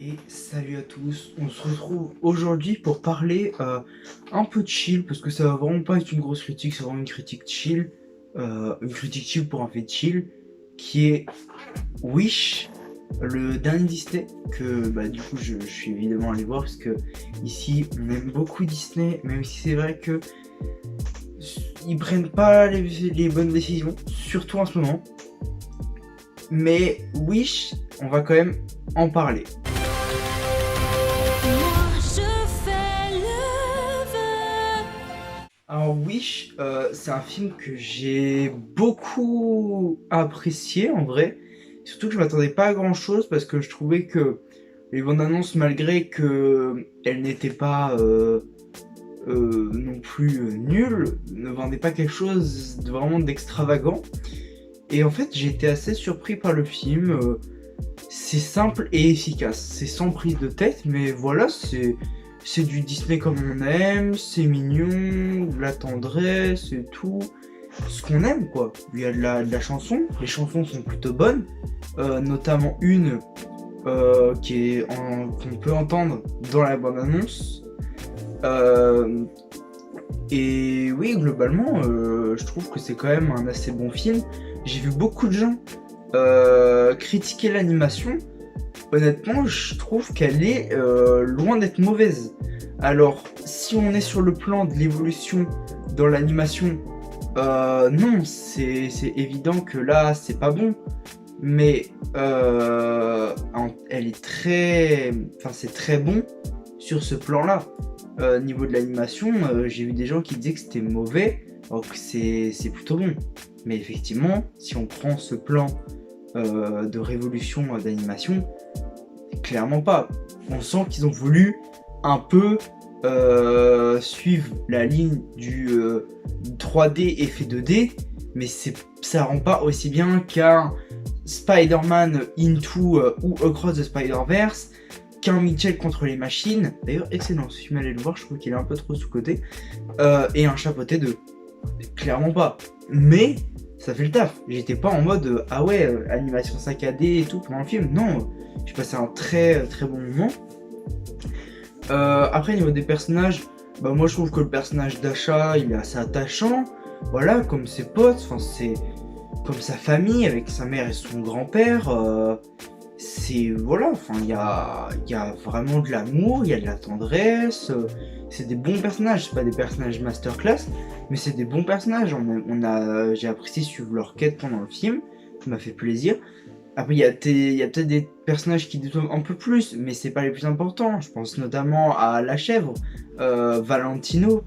Et salut à tous, on se retrouve aujourd'hui pour parler un peu de chill, parce que ça va vraiment pas être une grosse critique, c'est vraiment une critique chill pour un fait chill, qui est Wish, le dernier Disney, que du coup je suis évidemment allé voir, parce que ici on aime beaucoup Disney, même si c'est vrai que ils prennent pas les bonnes décisions, surtout en ce moment. Mais Wish, on va quand même en parler. Alors Wish, c'est un film que j'ai beaucoup apprécié en vrai. Surtout que je m'attendais pas à grand chose parce que je trouvais que les bandes annonces, malgré que elles n'étaient pas non plus nulles, ne vendaient pas quelque chose de vraiment d'extravagant. Et en fait, j'ai été assez surpris par le film. C'est simple et efficace. C'est sans prise de tête, mais voilà, c'est du Disney comme on aime, c'est mignon, de la tendresse et tout. Ce qu'on aime, quoi. Il y a de la chanson, les chansons sont plutôt bonnes, notamment une qu'on peut entendre dans la bande-annonce. Et oui, globalement, je trouve que c'est quand même un assez bon film. J'ai vu beaucoup de gens critiquer l'animation. Honnêtement, je trouve qu'elle est loin d'être mauvaise. Alors, si on est sur le plan de l'évolution dans l'animation, non, c'est évident que là, c'est pas bon. Mais elle est très... Enfin, c'est très bon sur ce plan-là. Niveau de l'animation, j'ai vu des gens qui disaient que c'était mauvais, alors que c'est plutôt bon. Mais effectivement, si on prend ce plan de révolution d'animation, clairement pas. On sent qu'ils ont voulu un peu suivre la ligne du 3D effet 2D, mais ça rend pas aussi bien qu'un Spider-Man Into ou Across the Spider-Verse, qu'un Mitchell contre les machines. D'ailleurs, excellent, si je m'allais le voir, je trouve qu'il est un peu trop sous-côté. Et un Chapeauté 2. Clairement pas. Mais ça fait le taf. J'étais pas en mode ah ouais, animation saccadée et tout pendant le film. Non, j'ai passé un très très bon moment. Après, au niveau des personnages, moi je trouve que le personnage d'Asha, il est assez attachant. Voilà, comme ses potes, enfin c'est comme sa famille avec sa mère et son grand-père. C'est voilà, enfin il y a vraiment de l'amour, il y a de la tendresse. C'est des bons personnages, c'est pas des personnages masterclass, mais c'est des bons personnages. J'ai apprécié suivre leur quête pendant le film, ça m'a fait plaisir. Après il y a peut-être des personnages qui déçoivent un peu plus, mais c'est pas les plus importants. Je pense notamment à la chèvre, Valentino.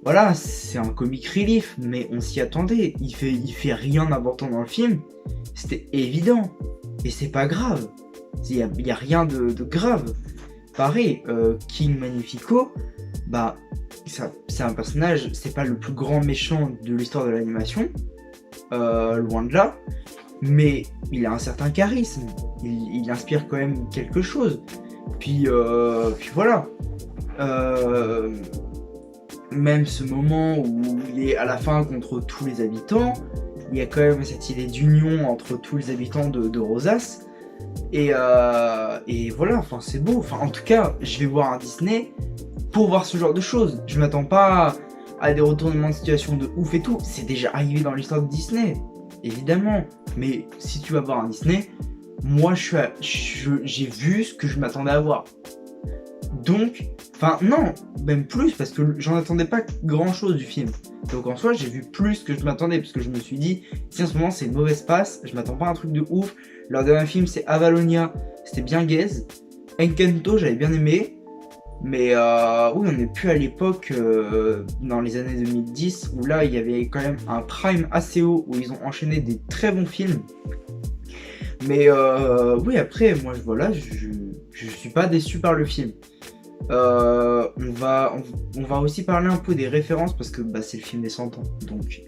Voilà, c'est un comic relief, mais on s'y attendait. Il fait rien d'important dans le film, c'était évident. Et c'est pas grave, il y a rien de grave. Pareil, King Magnifico, c'est un personnage, c'est pas le plus grand méchant de l'histoire de l'animation, loin de là, mais il a un certain charisme, il inspire quand même quelque chose. Puis voilà, même ce moment où il est à la fin contre tous les habitants, il y a quand même cette idée d'union entre tous les habitants de Rosas. Et voilà, enfin c'est beau. Enfin, en tout cas, je vais voir un Disney pour voir ce genre de choses. Je m'attends pas à des retournements de situation de ouf et tout. C'est déjà arrivé dans l'histoire de Disney, évidemment. Mais si tu vas voir un Disney, moi j'ai vu ce que je m'attendais à voir. Donc, enfin non, même plus, parce que j'en attendais pas grand chose du film. Donc en soi, j'ai vu plus que je m'attendais, parce que je me suis dit, si en ce moment c'est une mauvaise passe, je m'attends pas à un truc de ouf. Leur dernier film c'est Avalonia, c'était bien gaze. Encanto, j'avais bien aimé. Mais oui, on n'est plus à l'époque, dans les années 2010, où là il y avait quand même un prime assez haut, où ils ont enchaîné des très bons films. Mais oui, après, moi voilà, je suis pas déçu par le film. On va aussi parler un peu des références parce que c'est le film des 100 ans. Donc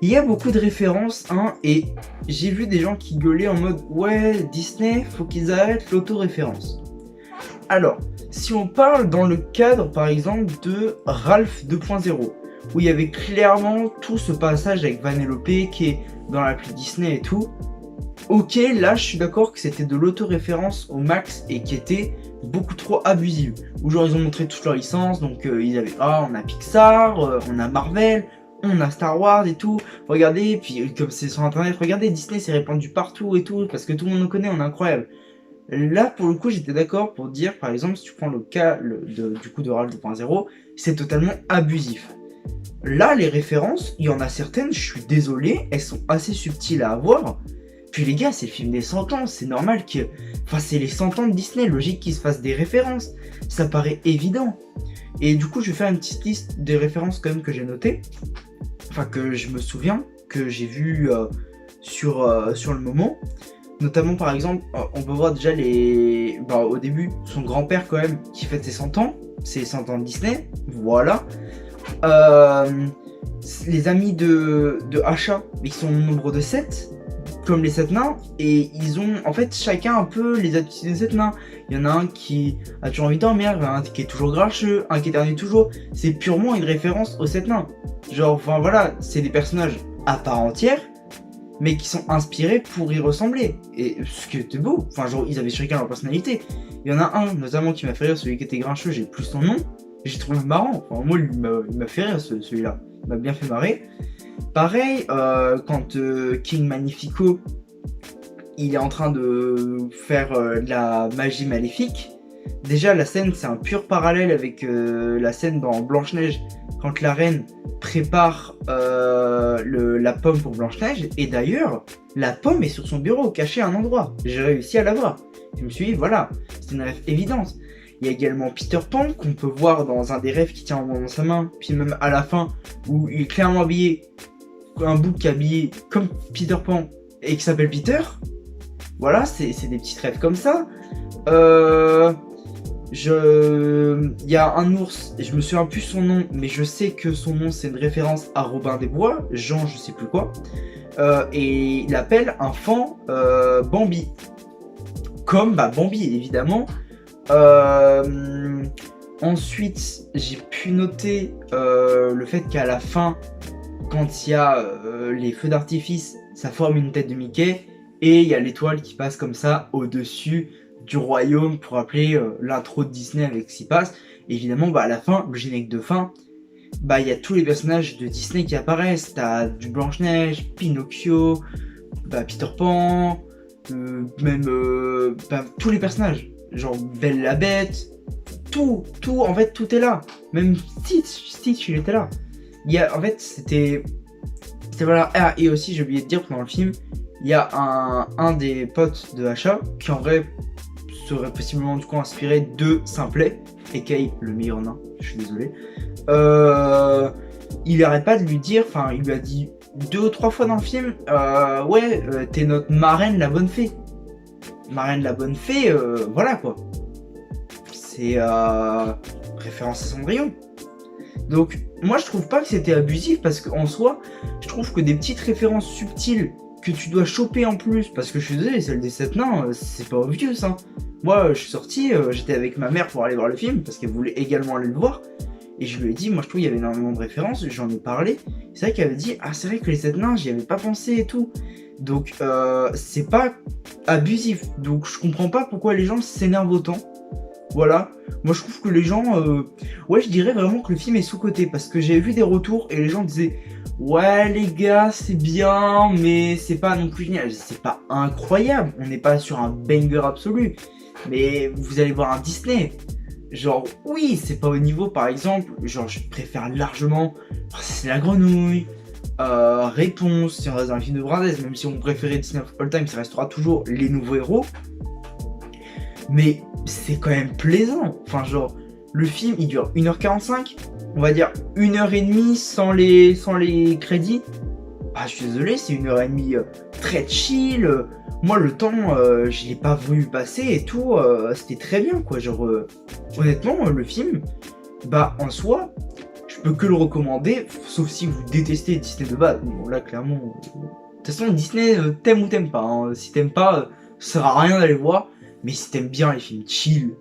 il y a beaucoup de références, hein, et j'ai vu des gens qui gueulaient en mode ouais, Disney, faut qu'ils arrêtent l'autoréférence. Alors, si on parle dans le cadre par exemple de Ralph 2.0, où il y avait clairement tout ce passage avec Vanellope qui est dans l'appli Disney et tout, ok, là je suis d'accord que c'était de l'autoréférence au max et qui était beaucoup trop abusive. Où genre ils ont montré toutes leurs licences, donc ils avaient, on a Pixar, on a Marvel, on a Star Wars et tout. Regardez, puis comme c'est sur internet, regardez, Disney s'est répandu partout et tout, parce que tout le monde nous connaît, on est incroyable. Là pour le coup j'étais d'accord pour dire, par exemple, si tu prends le cas du coup de Ralph 2.0, c'est totalement abusif. Là les références, il y en a certaines, je suis désolé, elles sont assez subtiles à avoir. Puis les gars, c'est le film des 100 ans, c'est normal que... Enfin, c'est les 100 ans de Disney, logique qu'ils se fassent des références. Ça paraît évident. Et du coup, je vais faire une petite liste des références quand même que j'ai notées. Enfin, que je me souviens, que j'ai vu sur le moment. Notamment, par exemple, on peut voir déjà les... Bah, au début, son grand-père quand même, qui fête ses 100 ans. C'est 100 ans de Disney, voilà. Les amis de Asha, ils sont au nombre de 7. Comme les 7 nains, et ils ont en fait chacun un peu les attitudes des 7 nains. Il y en a un qui a toujours envie de dormir, un qui est toujours grincheux, un qui éternue toujours. C'est purement une référence aux 7 nains. Genre, enfin voilà, c'est des personnages à part entière, mais qui sont inspirés pour y ressembler. Et ce qui était beau, enfin genre ils avaient chacun leur personnalité. Il y en a un notamment qui m'a fait rire, celui qui était grincheux, j'ai plus son nom, j'ai trouvé marrant. Enfin moi il m'a fait rire celui-là, il m'a bien fait marrer. Pareil, quand King Magnifico, il est en train de faire de la magie maléfique, déjà la scène c'est un pur parallèle avec la scène dans Blanche-Neige, quand la reine prépare la pomme pour Blanche-Neige, et d'ailleurs, la pomme est sur son bureau, cachée à un endroit. J'ai réussi à la voir. Je me suis dit, voilà, c'est une rêve évidente. Il y a également Peter Pan, qu'on peut voir dans un des rêves qui tient dans sa main, puis même à la fin, où il est clairement habillé, un bouc habillé comme Peter Pan, et qui s'appelle Peter. Voilà, c'est des petits rêves comme ça. Il y a un ours, et je me souviens plus son nom, mais je sais que son nom c'est une référence à Robin des Bois, Jean je sais plus quoi. Et il appelle un fan Bambi. Comme Bambi évidemment. Ensuite, j'ai pu noter le fait qu'à la fin, quand il y a les feux d'artifice, ça forme une tête de Mickey, et il y a l'étoile qui passe comme ça au-dessus du royaume pour rappeler l'intro de Disney avec ce qui passe. Et évidemment, à la fin, le générique de fin, il y a tous les personnages de Disney qui apparaissent. T'as du Blanche-Neige, Pinocchio, Peter Pan, même tous les personnages. Genre Belle la Bête, tout, en fait, tout est là. Même Stitch, il était là. En fait, c'était voilà. Ah, et aussi, j'ai oublié de dire, pendant le film, il y a un des potes de Asha qui en vrai serait possiblement du coup inspiré de Simplet, aka le meilleur nain, je suis désolé. Il arrête pas de lui dire, enfin il lui a dit 2 ou 3 fois dans le film, t'es notre marraine la bonne fée. Marraine la bonne fée, voilà quoi. C'est référence à Cendrillon. Donc moi je trouve pas que c'était abusif, parce qu'en soi, je trouve que des petites références subtiles que tu dois choper en plus, parce que je suis désolé, celle des 7 nains, c'est pas obvious hein. Moi je suis sorti, j'étais avec ma mère pour aller voir le film, parce qu'elle voulait également aller le voir, et je lui ai dit, moi je trouve qu'il y avait énormément de références, j'en ai parlé, c'est vrai qu'elle avait dit, ah c'est vrai que les 7 nains, j'y avais pas pensé et tout, donc c'est pas abusif, donc je comprends pas pourquoi les gens s'énervent autant. Voilà, moi je trouve que les gens, je dirais vraiment que le film est sous-coté, parce que j'ai vu des retours et les gens disaient, ouais les gars c'est bien, mais c'est pas non plus génial, c'est pas incroyable, on n'est pas sur un banger absolu, mais vous allez voir un Disney, genre oui c'est pas au niveau par exemple, genre je préfère largement C'est la grenouille, Réponse, si on reste dans le film de Brandes, même si on préférait Disney of All Time, ça restera toujours les nouveaux héros. Mais c'est quand même plaisant. Enfin, genre, le film, il dure 1h45. On va dire 1h30 sans les crédits. Je suis désolé, c'est 1h30 très chill. Moi, le temps, je l'ai pas voulu passer et tout. C'était très bien, quoi. Genre, honnêtement, le film, en soi, je peux que le recommander. Sauf si vous détestez Disney de base. Bon, là, clairement. De toute façon, Disney, t'aimes ou t'aimes pas. Hein. Si t'aimes pas, ça sert à rien d'aller voir. Mais si t'aimes bien les films chill,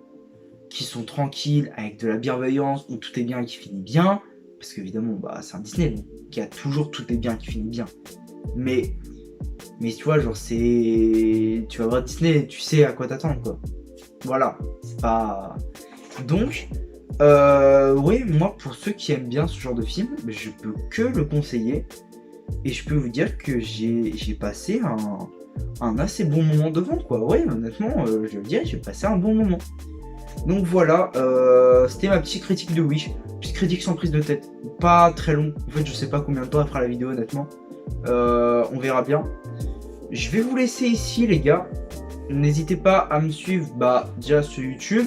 qui sont tranquilles, avec de la bienveillance, où tout est bien et qui finit bien, parce qu'évidemment, c'est un Disney, donc il y a toujours tout est bien qui finit bien. Mais Mais tu vois, genre, c'est... Tu vas voir Disney, tu sais à quoi t'attendre, quoi. Voilà, c'est pas... Donc, oui, moi, pour ceux qui aiment bien ce genre de film, je peux que le conseiller. Et je peux vous dire que j'ai passé un assez bon moment devant, quoi. Ouais, honnêtement, je le dis, j'ai passé un bon moment. Donc voilà, c'était ma petite critique de Wish. Petite critique sans prise de tête. Pas très long. En fait, je sais pas combien de temps elle fera la vidéo, honnêtement. On verra bien. Je vais vous laisser ici, les gars. N'hésitez pas à me suivre déjà sur YouTube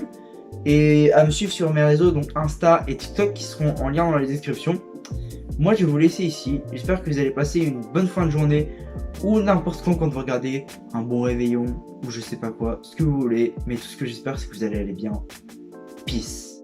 et à me suivre sur mes réseaux, donc Insta et TikTok, qui seront en lien dans la description. Moi, je vais vous laisser ici. J'espère que vous allez passer une bonne fin de journée ou n'importe quand vous regardez, un bon réveillon ou je sais pas quoi, ce que vous voulez. Mais tout ce que j'espère, c'est que vous allez aller bien. Peace.